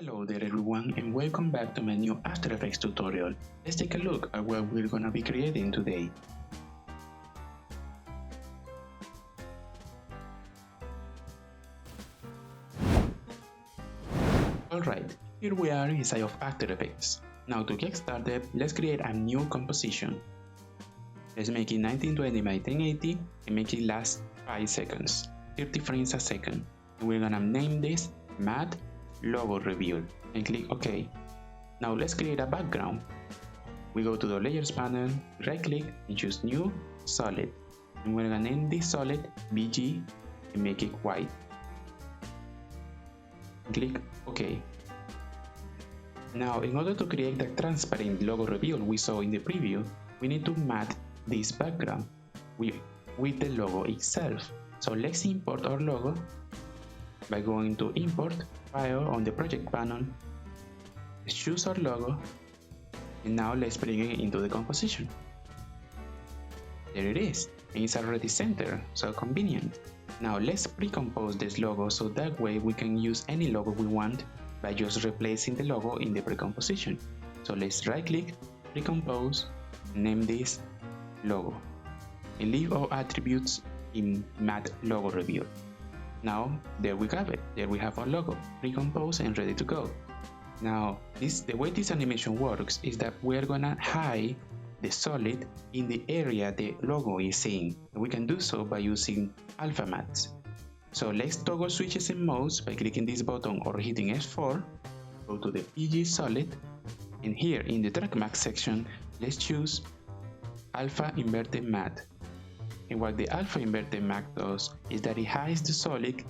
Hello there everyone and welcome back to my new After Effects tutorial. Let's take a look at what we're gonna be creating today. Alright, here we are inside of After Effects. Now to get started, let's create a new composition. Let's make it 1920 by 1080 and make it last 5 seconds, 30 frames a second. And we're gonna name this Matte Logo Reveal and click OK. Now let's create a background. We go to the Layers panel, right click and choose New Solid. And we're gonna name this solid BG and make it white. Click OK. Now in order to create the transparent logo reveal we saw in the preview, we need to matte this background with the logo itself. So let's import our logo by going to Import, File on the Project panel. Let's choose our logo and now let's bring it into the composition. There it is, and it's already centered, so convenient. Now let's pre-compose this logo so that way we can use any logo we want by just replacing the logo in the pre-composition. So let's right click, pre-compose, name this logo, and leave all attributes in Matte Logo Reveal. Now there we have it, there we have our logo, pre-composed and ready to go. Now the way this animation works is that we're gonna hide the solid in the area the logo is in. We can do so by using alpha mattes. So let's toggle switches and modes by clicking this button or hitting F4, go to the PG solid, and here in the track mask section, let's choose alpha inverted matte. And what the alpha inverted matte does is that it hides the solid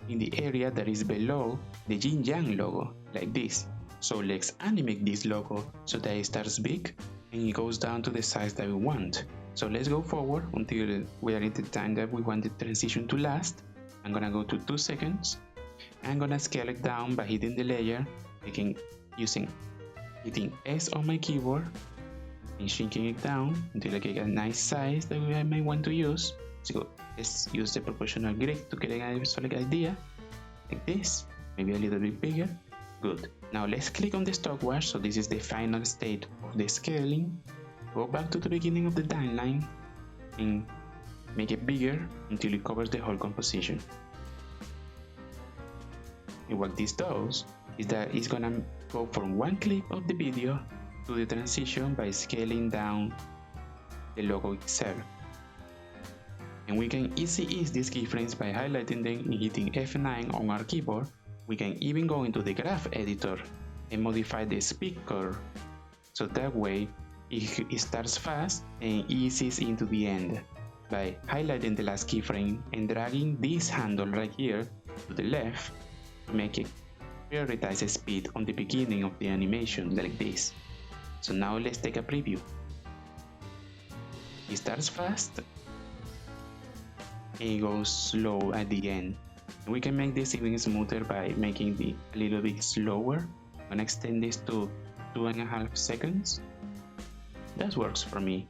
in the area that is below the Yin Yang logo, like this. So let's animate this logo so that it starts big and it goes down to the size that we want. So let's go forward until we are at the time that we want the transition to last. I'm gonna go to 2 seconds. I'm gonna scale it down by hitting the layer, hitting S on my keyboard and shrinking it down until I get a nice size that I may want to use. So let's use the proportional grid to get a solid idea, like this, maybe a little bit bigger. Good. Now let's click on the stopwatch, so this is the final state of the scaling. Go back to the beginning of the timeline and make it bigger until it covers the whole composition. And what this does is that it's gonna go from one clip of the video to the transition by scaling down the logo itself. And we can easily ease these keyframes by highlighting them and hitting F9 on our keyboard. We can even go into the graph editor and modify the speed curve, so that way it starts fast and eases into the end by highlighting the last keyframe and dragging this handle right here to the left to make it prioritize the speed on the beginning of the animation, like this. So now let's take a preview. It starts fast and it goes slow at the end. We can make this even smoother by making it a little bit slower. I'm gonna extend this to 2.5 seconds. That works for me.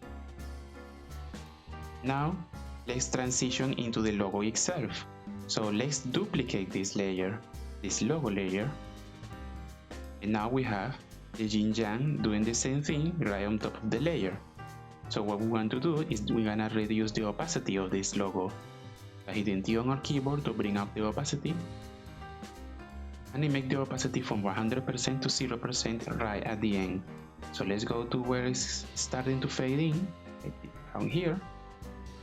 Now let's transition into the logo itself. So let's duplicate this layer, this logo layer, and now we have the Yin Yang doing the same thing right on top of the layer. So what we want to do is we're gonna reduce the opacity of this logo by hitting T on our keyboard to bring up the opacity, and make the opacity from 100% to 0% right at the end. So let's go to where it's starting to fade in, down here.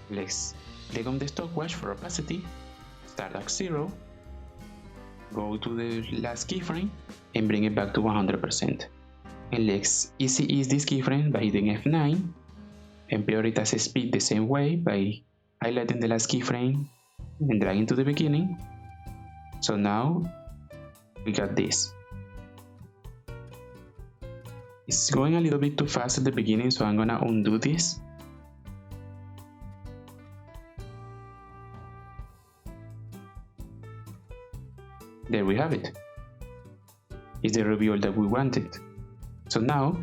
Let's click on the stopwatch for opacity, start at 0, go to the last keyframe and bring it back to 100%. And let's easy ease this keyframe by hitting F9 and prioritize speed the same way by highlighting the last keyframe and dragging to the beginning. So now we got this. It's going a little bit too fast at the beginning, so I'm gonna undo this. There we have it. It's the reveal that we wanted. So now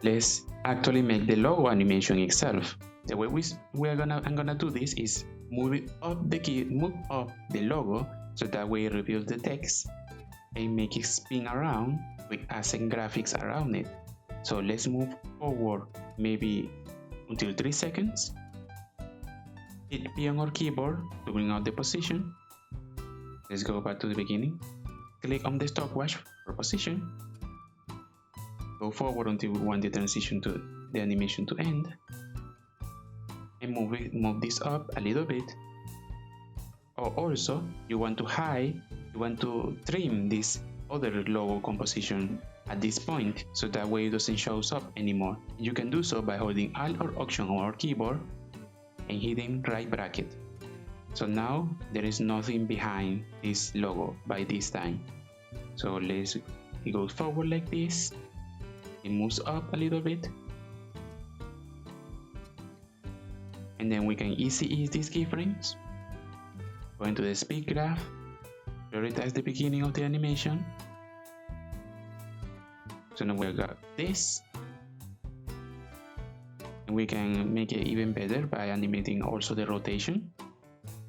let's actually make the logo animation itself. The way I'm gonna do this is move up the logo so that way it reveals the text and make it spin around with async graphics around it. So let's move forward maybe until 3 seconds. Hit P on our keyboard to bring out the position. Let's go back to the beginning. Click on the stopwatch for position. Go forward until we want the transition to the animation to end. And move this up a little bit. Or also, you want to trim this other logo composition at this point, so that way it doesn't show up anymore. You can do so by holding Alt or Option on our keyboard and hitting right bracket. So now there is nothing behind this logo by this time. So it goes forward like this. It moves up a little bit. And then we can easy ease these keyframes. Go into the speed graph, prioritize the beginning of the animation. So now we got this. And we can make it even better by animating also the rotation.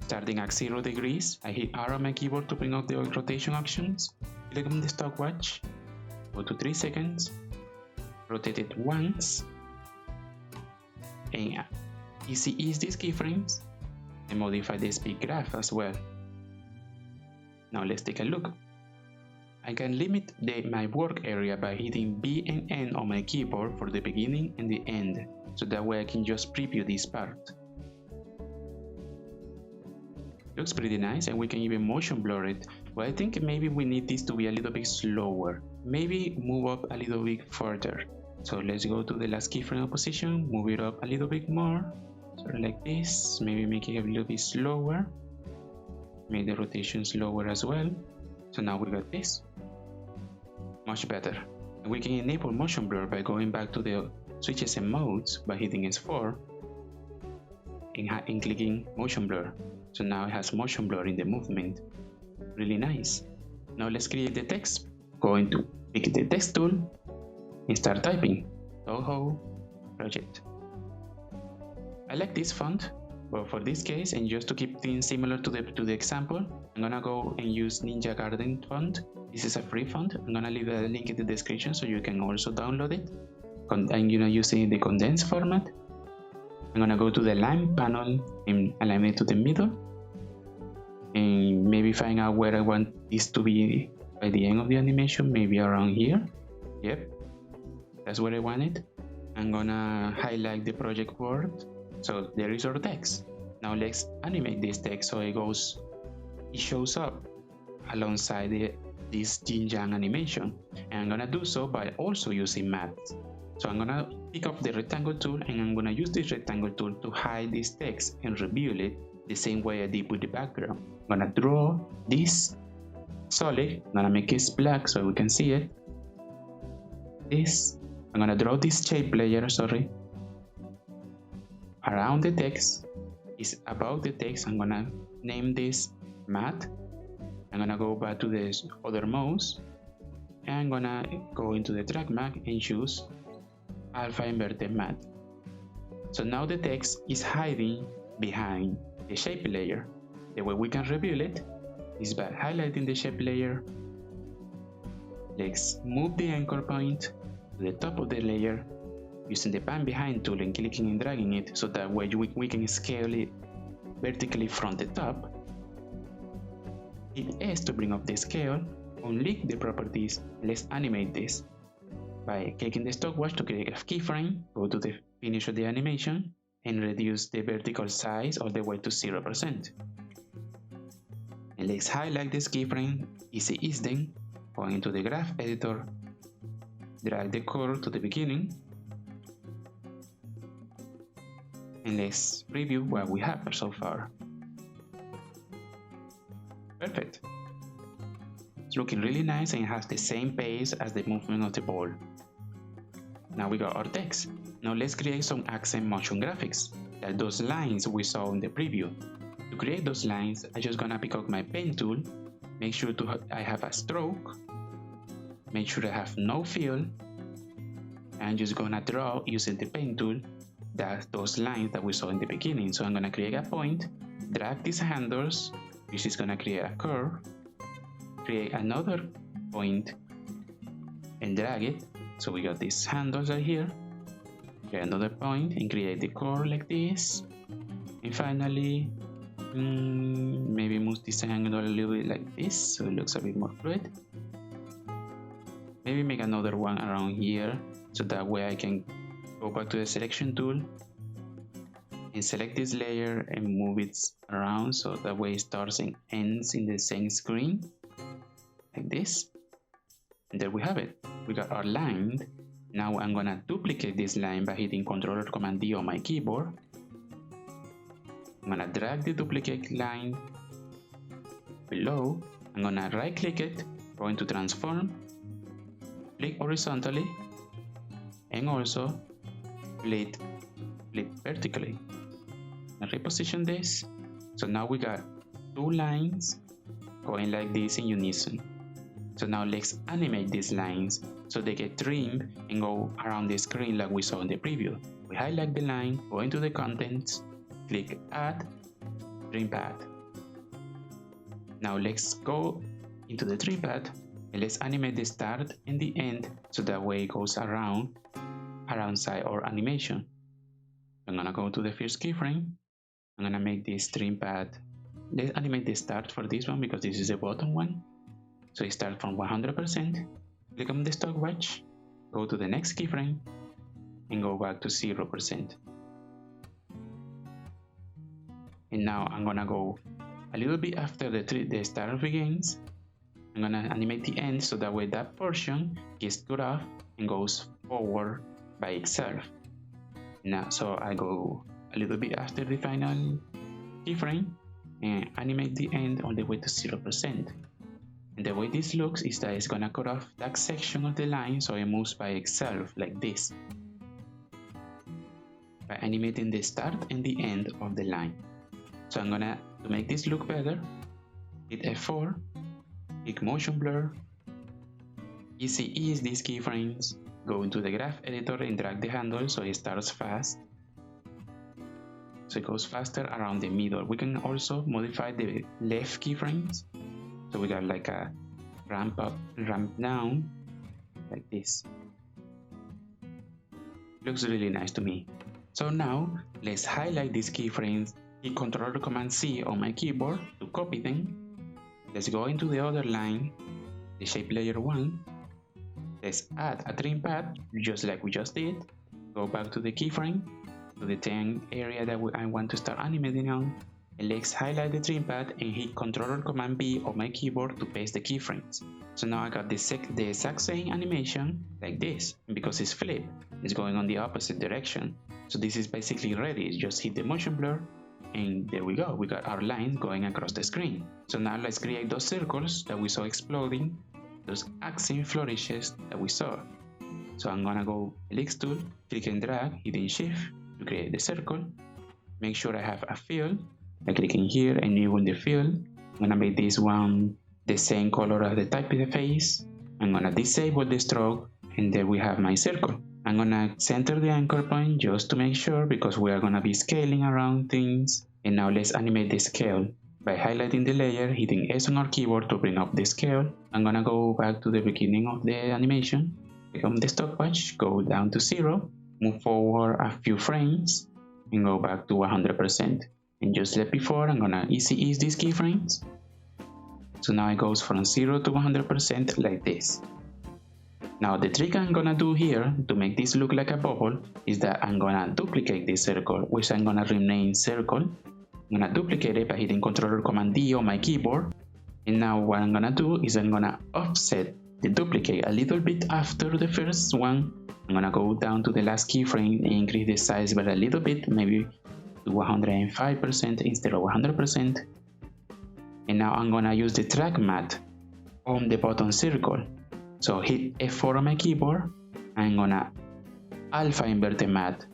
Starting at 0 degrees, I hit R on my keyboard to bring out the rotation options. Click on the stopwatch, go to 3 seconds, rotate it once, and easy ease these keyframes and modify the speed graph as well. Now let's take a look. I can limit my work area by hitting B and N on my keyboard for the beginning and the end, so that way I can just preview this part. Looks pretty nice, and we can even motion blur it, but I think maybe we need this to be a little bit slower. Maybe move up a little bit further. So let's go to the last keyframe position, move it up a little bit more, sort of like this, maybe make it a little bit slower, make the rotation slower as well. So now we got this, much better. And we can enable motion blur by going back to the switches and modes by hitting S4 and clicking motion blur. So now it has motion blur in the movement. Really nice. Now let's create the text. Going to pick the text tool and start typing. Toho project. I like this font, but for this case, and just to keep things similar to the example, I'm gonna go and use Ninja Garden font. This is a free font. I'm gonna leave a link in the description so you can also download it. I'm gonna use it in the condensed format. I'm gonna go to the line panel and align it to the middle, and maybe find out where I want this to be by the end of the animation, maybe around here. Yep, that's where I want it. I'm gonna highlight the project word. So there is our text. Now let's animate this text so it shows up alongside this yin yang animation. And I'm gonna do so by also using math. So I'm gonna pick up the rectangle tool, and I'm gonna use this rectangle tool to hide this text and reveal it the same way I did with the background. I'm gonna draw this solid. I'm gonna make it black so we can see it. I'm gonna draw this shape layer, around the text. Is about the text. I'm gonna name this math. I'm gonna go back to the other mouse, and I'm gonna go into the track map and choose alpha inverted math. So now the text is hiding behind the shape layer. The way we can reveal it is by highlighting the shape layer. Let's move the anchor point to the top of the layer using the pan behind tool and clicking and dragging it, so that way we can scale it vertically from the top. Hit S to bring up the scale, unlink the properties. Let's animate this by clicking the stopwatch to create a keyframe, go to the finish of the animation, and reduce the vertical size all the way to 0%. And let's highlight this keyframe, easy ease them, go into the graph editor, drag the curve to the beginning, and let's preview what we have so far. Perfect. It's looking really nice and has the same pace as the movement of the ball. Now we got our text. Now let's create some accent motion graphics, like those lines we saw in the preview. To create those lines, I'm just gonna pick up my pen tool, make sure I have a stroke, make sure I have no fill, and I'm just gonna draw using the pen tool those lines that we saw in the beginning. So I'm gonna create a point, drag these handles, which is gonna create a curve, create another point and drag it. So we got these handles right here. Create another point and create the core like this. And finally, maybe move this angle a little bit like this so it looks a bit more fluid. Maybe make another one around here so that way I can go back to the selection tool and select this layer and move it around so that way it starts and ends in the same screen like this. And there we have it. We got our line. Now I'm gonna duplicate this line by hitting Ctrl or Command D on my keyboard. I'm gonna drag the duplicate line below. I'm gonna right click it, go into transform, click horizontally, and also flip vertically. And reposition this. So now we got two lines going like this in unison. So now let's animate these lines so they get trimmed and go around the screen like we saw in the preview. We highlight the line, go into the contents, click Add, Trim Path. Now let's go into the trim path and let's animate the start and the end so that way it goes around side our animation. I'm gonna go to the first keyframe. I'm gonna make this trim path. Let's animate the start for this one because this is the bottom one. So it starts from 100%. Click on the stopwatch, go to the next keyframe, and go back to 0%. And now I'm gonna go a little bit after the start begins. I'm gonna animate the end so that way that portion gets cut off and goes forward by itself. Now, so I go a little bit after the final keyframe and animate the end all the way to 0%. And the way this looks is that it's gonna cut off that section of the line so it moves by itself like this, by animating the start and the end of the line. So I'm gonna, to make this look better, hit F4, pick motion blur, easy ease these keyframes, go into the graph editor and drag the handle so it starts fast. So it goes faster around the middle. We can also modify the left keyframes. So we got like a ramp up, ramp down, like this. Looks really nice to me. So now let's highlight these keyframes, hit Ctrl or Command C on my keyboard to copy them. Let's go into the other line, the shape layer 1. Let's add a trim path just like we just did. Go back to the keyframe, to the 10 area that I want to start animating on. And let's highlight the trim path and hit Ctrl or Command B on my keyboard to paste the keyframes. So now I got the exact same animation like this. And because it's flipped, it's going on the opposite direction. So this is basically ready. Just hit the motion blur and there we go. We got our lines going across the screen. So now let's create those circles that we saw exploding, those accent flourishes that we saw. So I'm gonna go Helix tool, click and drag, hitting shift to create the circle. Make sure I have a fill. I click in here and enable the fill. I'm gonna make this one the same color as the typeface. I'm gonna disable the stroke and there we have my circle. I'm gonna center the anchor point just to make sure because we are gonna be scaling around things. And now let's animate the scale. By highlighting the layer, hitting S on our keyboard to bring up the scale. I'm gonna go back to the beginning of the animation. Click on the stopwatch, go down to 0, move forward a few frames, and go back to 100%. And just like before, I'm gonna easy ease these keyframes. So now it goes from 0 to 100% like this. Now the trick I'm gonna do here to make this look like a bubble is that I'm gonna duplicate this circle, which I'm gonna rename circle. I'm gonna duplicate it by hitting Ctrl or Command D on my keyboard. And now what I'm gonna do is I'm gonna offset the duplicate a little bit after the first one. I'm gonna go down to the last keyframe and increase the size by a little bit, maybe to 105% instead of 100%. And now I'm gonna use the track matte on the bottom circle. So hit F4 on my keyboard. I'm gonna alpha invert the matte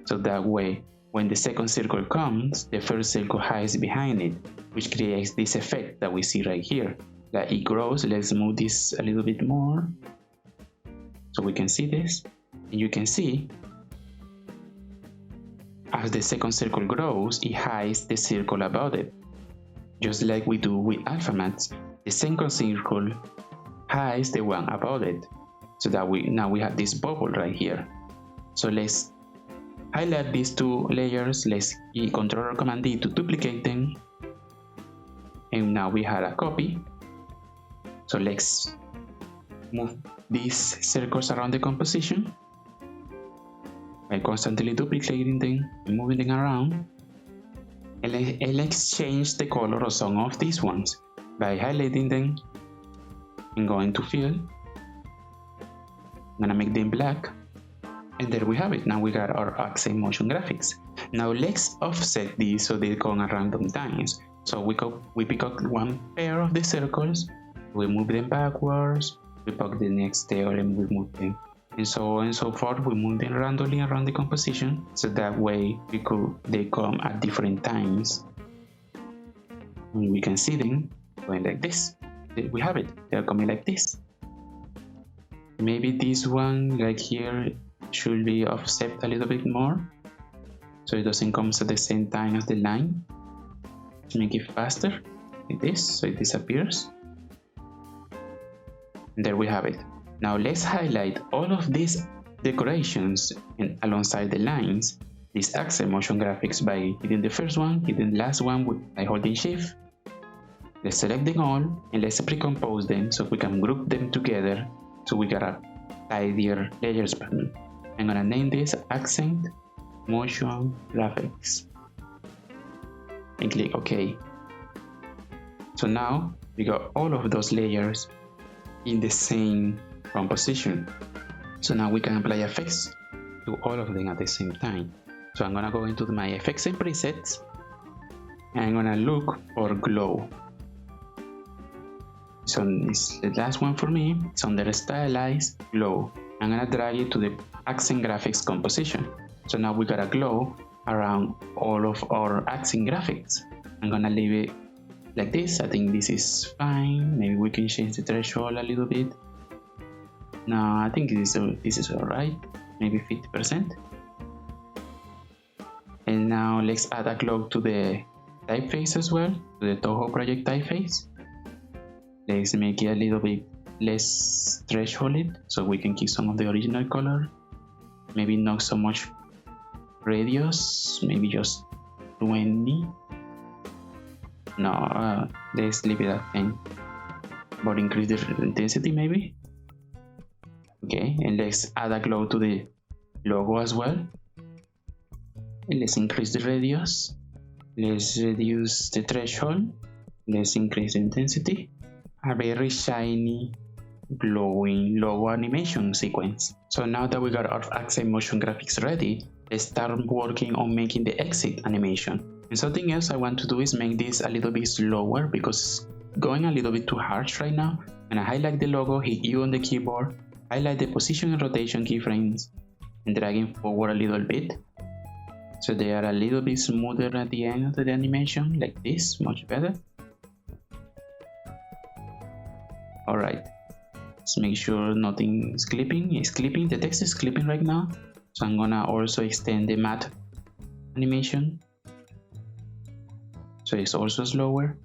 so that way when the second circle comes, the first circle hides behind it, which creates this effect that we see right here. Like it grows. Let's move this a little bit more so we can see this. And you can see as the second circle grows, it hides the circle above it. Just like we do with alpha mattes, the second circle hides the one above it, so that now we have this bubble right here. So let's highlight these two layers. Let's key Ctrl or Command D to duplicate them, and now we have a copy. So let's move these circles around the composition by constantly duplicating them and moving them around. And let's change the color of some of these ones by highlighting them and going to fill. I'm gonna make them black, and there we have it. Now we got our accent motion graphics. Now let's offset these so they come at random times. So we pick up one pair of the circles, we move them backwards, we pick the next pair and we move them, and so on and so forth. We move them randomly around the composition, so that way they come at different times, and we can see them going like this. We have it, they're coming like this. Maybe this one right here should be offset a little bit more, so it doesn't come at the same time as the line. Let's make it faster, like this, so it disappears. And there we have it. Now let's highlight all of these decorations alongside the lines, these accent motion graphics, by hitting the first one, hitting the last one by holding Shift. Let's select them all and let's pre-compose them so we can group them together, so we got a tidier layers pattern. I'm gonna name this accent motion graphics and click OK. So now we got all of those layers in the same composition. So now we can apply effects to all of them at the same time. So I'm gonna go into my effects and presets, and I'm gonna look for glow. So it's the last one for me. It's under stylize glow. I'm gonna drag it to the accent graphics composition. So now we got a glow around all of our accent graphics. I'm gonna leave it like this. I think this is fine. Maybe we can change the threshold a little bit. No, I think this is alright. Maybe 50%. And now let's add a glow to the typeface as well, to the Toho project typeface. Let's make it a little bit less thresholded so we can keep some of the original color. Maybe not so much radius, maybe just 20. No, let's leave it at 10, but increase the intensity maybe. Okay, and let's add a glow to the logo as well. And let's increase the radius. Let's reduce the threshold. Let's increase the intensity. A very shiny, glowing logo animation sequence. So now that we got our accent motion graphics ready, let's start working on making the exit animation. And something else I want to do is make this a little bit slower because it's going a little bit too harsh right now. And I highlight the logo, hit U on the keyboard, highlight the position and rotation keyframes, and dragging forward a little bit, so they are a little bit smoother at the end of the animation, like this, much better. Alright, let's make sure nothing is clipping. It's clipping, the text is clipping right now, so I'm gonna also extend the matte animation, so it's also slower.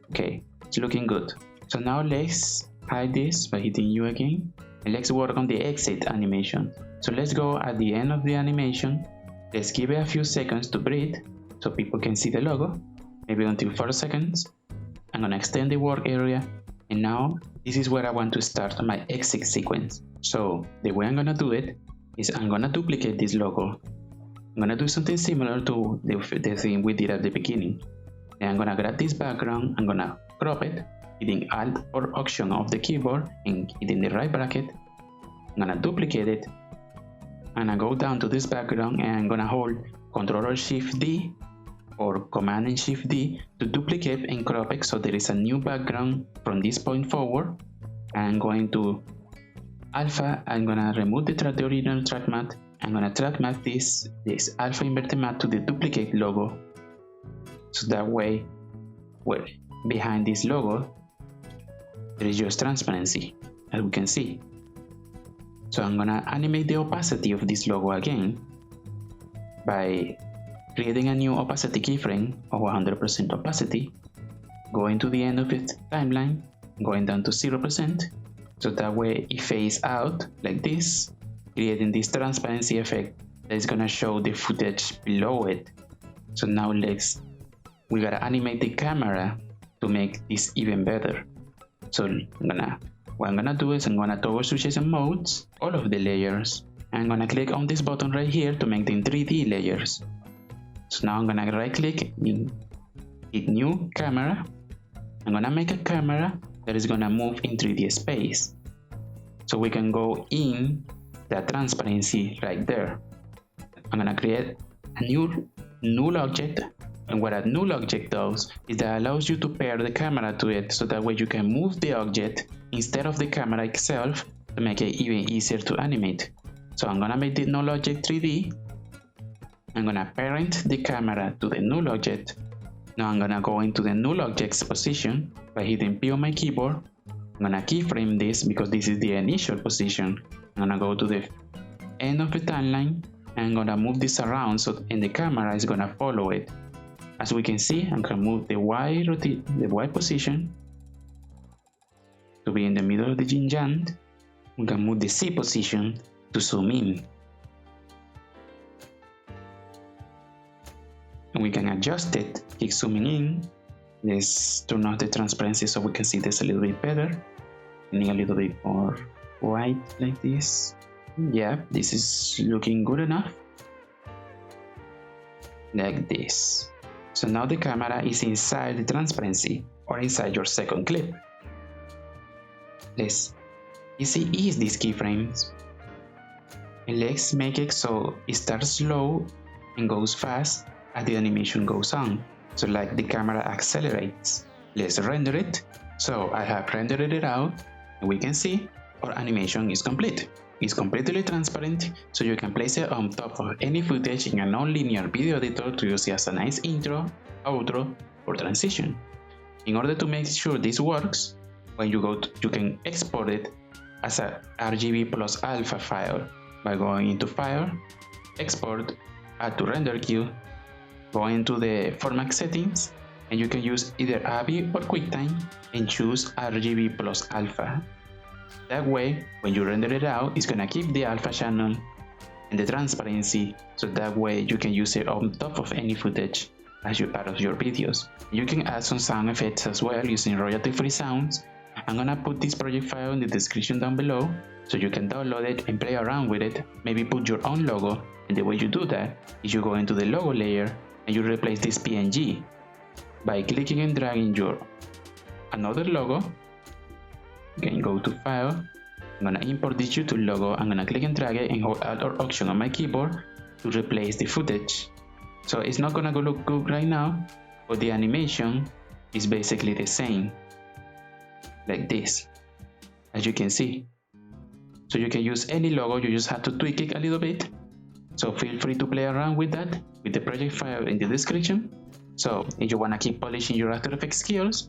Okay, it's looking good. So now let's hide this by hitting U again, and let's work on the exit animation. So let's go at the end of the animation, let's give it a few seconds to breathe so people can see the logo, maybe until 4 seconds. I'm gonna extend the work area, and now this is where I want to start my exit sequence. So the way I'm gonna do it is I'm gonna duplicate this logo. I'm gonna do something similar to the thing we did at the beginning. Then I'm gonna grab this background, I'm gonna crop it, hitting Alt or Option of the keyboard and hitting the right bracket. I'm gonna duplicate it, and I go down to this background and I'm gonna hold Ctrl or Shift D or Command and Shift D to duplicate and crop it so there is a new background from this point forward. I'm going to Alpha, I'm gonna remove the original track matte. I'm gonna track matte this alpha inverted matte to the duplicate logo, so that way, well, behind this logo there is just transparency, as we can see. So I'm gonna animate the opacity of this logo again by creating a new opacity keyframe of 100% opacity. going to the end of the timeline, going down to 0%, so that way it fades out like this, creating this transparency effect that is gonna show the footage below it. So now we gotta animate the camera to make this even better. So what I'm gonna do is I'm gonna toggle switches and modes, all of the layers. I'm gonna click on this button right here to make them 3D layers. So now I'm gonna right click, hit new camera. I'm gonna make a camera that is gonna move in 3D space. So we can go in the transparency right there. I'm gonna create a new null object, and what a null object does is that allows you to pair the camera to it, so that way you can move the object instead of the camera itself to make it even easier to animate. So I'm gonna make the null object 3D. I'm gonna parent the camera to the null object. Now I'm gonna go into the null object's position by hitting P on my keyboard. I'm gonna keyframe this because this is the initial position. I'm gonna go to the end of the timeline and I'm gonna move this around and the camera is gonna follow it. As we can see, I'm gonna move the Y position to be in the middle of the yin yang. I'm gonna move the Z position to zoom in. And we can adjust it, keep zooming in. Let's turn off the transparency so we can see this a little bit better. Need a little bit more white like this. Yeah, this is looking good enough. Like this. So now the camera is inside the transparency or inside your second clip. Let's ease these keyframes. And let's make it so it starts slow and goes fast as the animation goes on. So like the camera accelerates. Let's render it. So I have rendered it out and we can see our animation is complete. It's completely transparent, so you can place it on top of any footage in a non-linear video editor to use it as a nice intro, outro, or transition. In order to make sure this works, when you can export it as a RGB plus alpha file by going into File, Export, Add to Render Queue, go into the format settings, and you can use either AVI or QuickTime and choose RGB plus alpha. That way, when you render it out, it's gonna keep the alpha channel and the transparency, so that way you can use it on top of any footage as part of your videos. You can add some sound effects as well using royalty-free sounds. I'm gonna put this project file in the description down below, so you can download it and play around with it, maybe put your own logo, and the way you do that is you go into the logo layer and you replace this PNG by clicking and dragging another logo. You can go to File, I'm gonna import this YouTube logo, I'm gonna click and drag it and hold Alt or Option on my keyboard to replace the footage. So it's not gonna look good right now, but the animation is basically the same, like this, as you can see. So you can use any logo, you just have to tweak it a little bit. So feel free to play around with that, with the project file in the description. So if you wanna keep polishing your After Effects skills,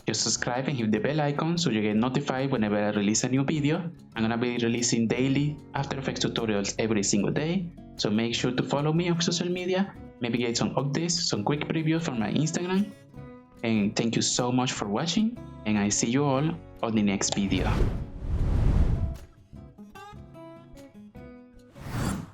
just subscribe and hit the bell icon so you get notified whenever I release a new video. I'm gonna be releasing daily After Effects tutorials every single day, so make sure to follow me on social media, maybe get some updates, some quick previews from my Instagram. And thank you so much for watching, and I see you all on the next video.